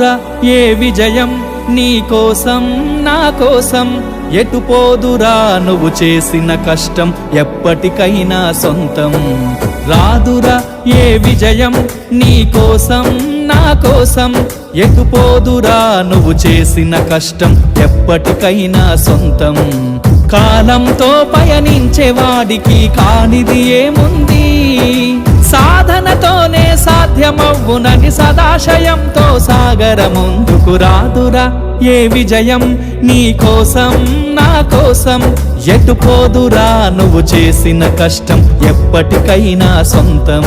రాదురా ఏ విజయం నీ కోసం నా కోసం, ఎటు పోదురా నువ్వు చేసిన కష్టం ఎప్పటికైనా సొంతం. రాదురా ఏ విజయం నీ కోసం నా కోసం, ఎటు పోదురా నువ్వు చేసిన కష్టం ఎప్పటికైనా సొంతం. కాలంతో పయనించేవాడికి కానిది ఏముంది, సాధనతోనే సాధ్యమవ్వునని సదాశయంతో సాగర ముందుకు. రాదురా ఏ విజయం నీ కోసం నా కోసం, ఎటు పోదురా నువ్వు చేసిన కష్టం ఎప్పటికైనా సొంతం.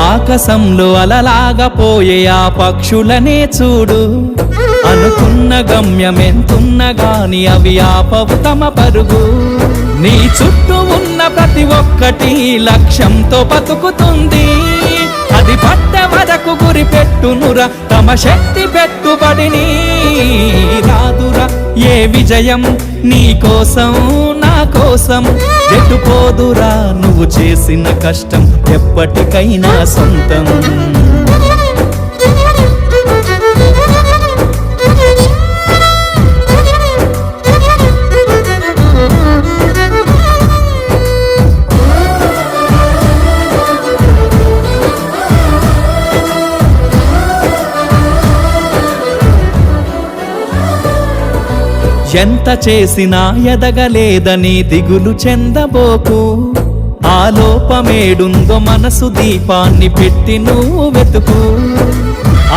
ఆకాశంలో అలలాగా పోయే ఆ పక్షులనే చూడు, అనుకున్న గమ్యం ఎంతున్న గాని అవి ఆపవు తమ పరుగు. నీ చుట్టూ ఉన్న ప్రతి ఒక్కటి లక్ష్యంతో బతుకుతుంది, అది పట్ట వరకు గురి పెట్టునురా తమ శక్తి పెట్టుబడిని. రాదురా ఏ విజయం నీ కోసం నా కోసం, ఎటు పోదురా నువ్వు చేసిన కష్టం ఎప్పటికైనా సొంతం. ఎంత చేసినా ఎదగలేదని దిగులు చెందబోకు, ఆ లోపమేడుందో మనసు దీపాన్ని పెట్టి నువ్వు వెతుకు.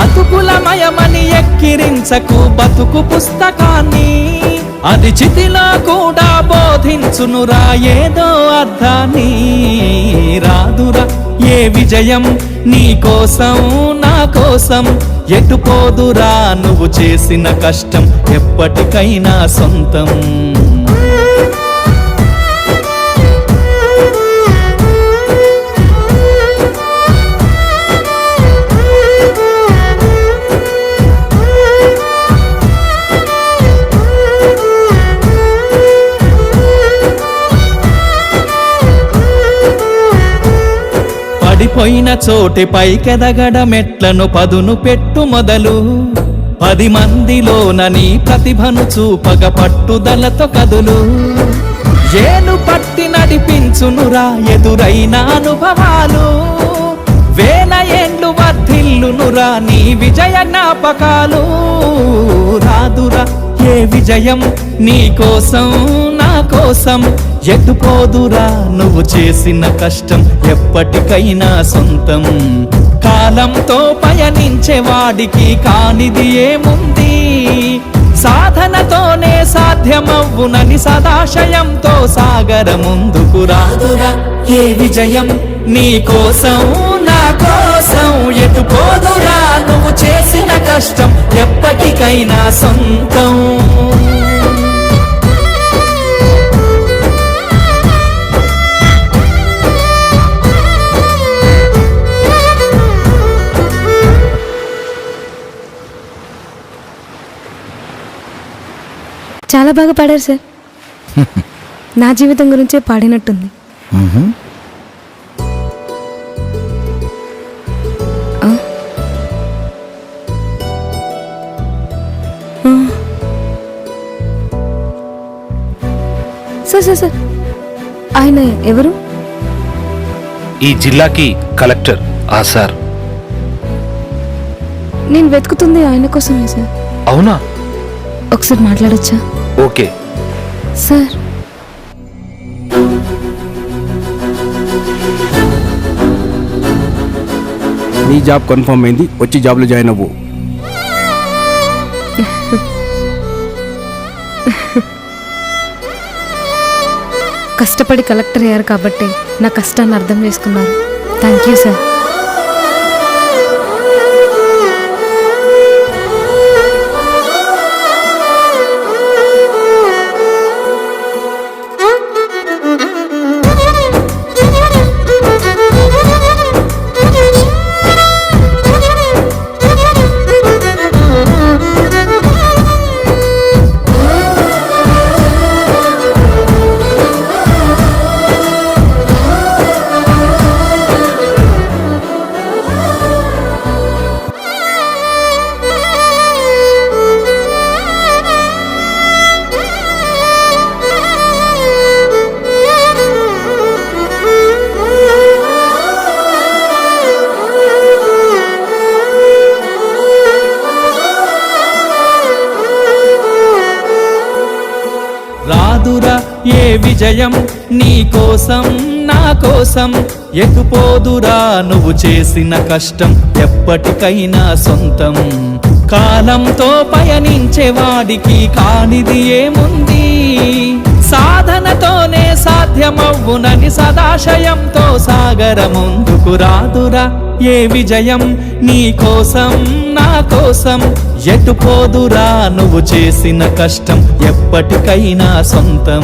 అతుకులమయమని ఎక్కిరించకు బతుకు పుస్తకాన్ని, అది చితిలో కూడా బోధించునురా ఏదో అర్థాన్ని. రాదురా ఏ విజయం నీ కోసం నా కోసం, ఎటు పోదురా నువ్వు చేసిన కష్టం ఎప్పటికైనా సొంతం. పడిపోయిన చోటి పైకెదగడ మెట్లను పదును పెట్టు మొదలు, 10 మందిలోన నీ ప్రతిభను చూపగ పట్టుదలతో కదులు. ఏలు పట్టి నడిపించునురా ఎదురైన అనుభవాలు, వేల ఏండ్లు వర్ధిల్లునురా నీ విజయ జ్ఞాపకాలు. రాదురా ఏ విజయం నీ కోసం నా కోసం, ఎటు పోదురా నువ్వు చేసిన కష్టం ఎప్పటికైనా సొంతం. కాలంతో పయనించేవాడికి కానిది ఏముంది, సాధనతోనే సాధ్యమవ్వునని సదాశయంతో సాగర ముందుకు. రాదురా ఏ విజయం నీ కోసం నా కోసం, ఎటు పోదురా నువ్వు చేసిన కష్టం ఎప్పటికైనా సొంతం. చాలా బాగా పాడారు సార్. నా జీవితం గురించే పాడినట్టుంది. సార్ సార్ సార్ ఆయన ఎవరు? ఈ జిల్లాకి కలెక్టర్ ఆ సార్. నేను వెతుకుతుంది ఆయన కోసమే సార్. అవునా? ఒకసారి మాట్లాడొచ్చా? Okay sir. నీ జాబ్ కన్ఫర్మ్ అయింది, వచ్చి జాబ్లో జాయిన్ అవ్వు. కష్టపడి కలెక్టర్ అయ్యారు కాబట్టి నా కష్టాన్ని అర్థం చేసుకున్నారు. Thank you sir. ఏ విజయం నీ కోసం నా కోసం ఎటుపోదురా నువ్వు చేసిన కష్టం ఎప్పటికైనా సొంతం కాలంతో పయనించేవాడికి కానిది ఏముంది సాధనతోనే సాధ్యమవ్వునని సదాశయంతో సాగర ముందుకు రాదురా ఏ విజయం నీ కోసం నా కోసం ఎటుపోదురా నువ్వు చేసిన కష్టం ఎప్పటికైనా సొంతం